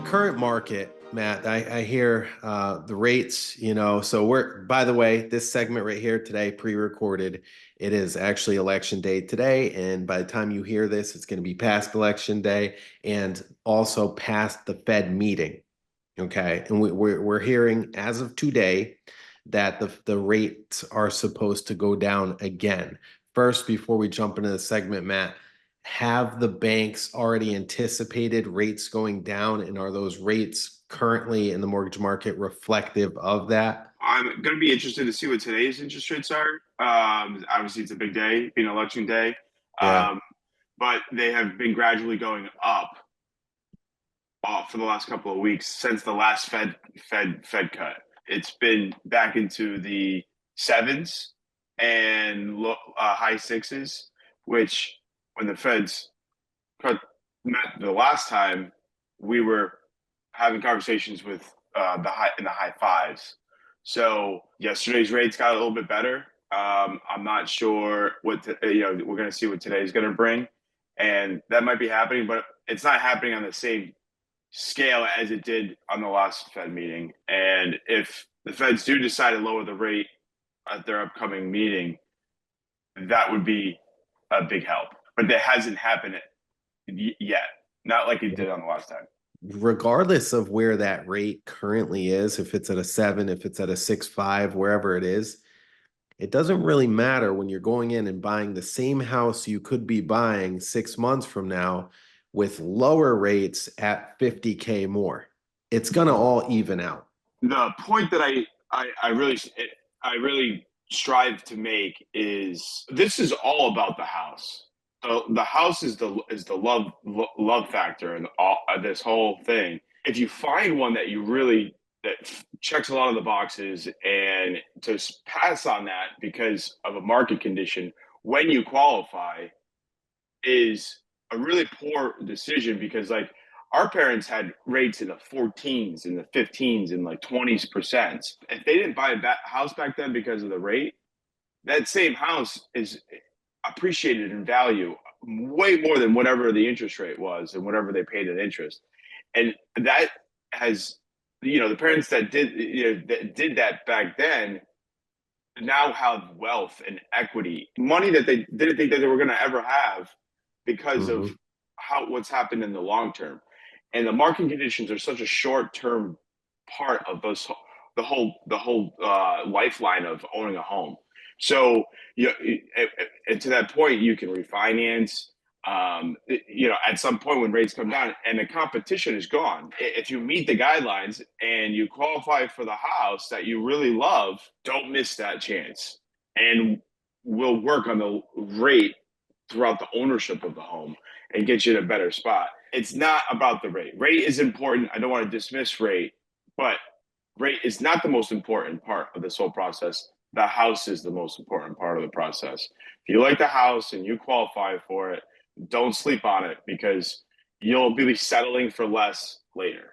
current market, Matt, I hear the rates, so by the way, this segment right here today, pre-recorded, it is actually election day today. And by the time you hear this, it's going to be past election day and also past the Fed meeting. Okay. And we're hearing as of today that the rates are supposed to go down again. First, before we jump into the segment, Matt, have the banks already anticipated rates going down, and are those rates currently in the mortgage market reflective of that? I'm going to be interested to see what today's interest rates are. Obviously, it's a big day, being election day, Yeah. but they have been gradually going up for the last couple of weeks since the last Fed cut. It's been back into the sevens and high sixes, which when the Feds met the last time, we were having conversations with in the high fives. So yesterday's rates got a little bit better. I'm not sure what we're going to see what today's going to bring, and that might be happening, but it's not happening on the same scale as it did on the last Fed meeting. And if the Feds do decide to lower the rate at their upcoming meeting, that would be a big help. But that hasn't happened yet, not like it did on the last time. Regardless of where that rate currently is, if it's at a 7, if it's at a 6.5, wherever it is, it doesn't really matter when you're going in and buying the same house you could be buying 6 months from now with lower rates at 50K more. It's going to all even out. The point that I really strive to make is this is all about the house. The house is the love factor in all this whole thing. If you find one that that checks a lot of the boxes, and to pass on that because of a market condition when you qualify is a really poor decision, because like our parents had rates in the 14s and the 15s and like 20%. If they didn't buy a house back then because of the rate, that same house is appreciated in value way more than whatever the interest rate was and whatever they paid in interest. And that has, the parents that did that back then now have wealth and equity, money that they didn't think that they were going to ever have because of what's happened in the long term. And the market conditions are such a short-term part of the whole lifeline of owning a home. So, and to that point, you can refinance. At some point when rates come down and the competition is gone, if you meet the guidelines and you qualify for the house that you really love, don't miss that chance. And we'll work on the rate throughout the ownership of the home and get you in a better spot. It's not about the rate. Rate is important. I don't want to dismiss rate, but rate is not the most important part of this whole process. The house is the most important part of the process. If you like the house and you qualify for it, don't sleep on it, because you'll be settling for less later.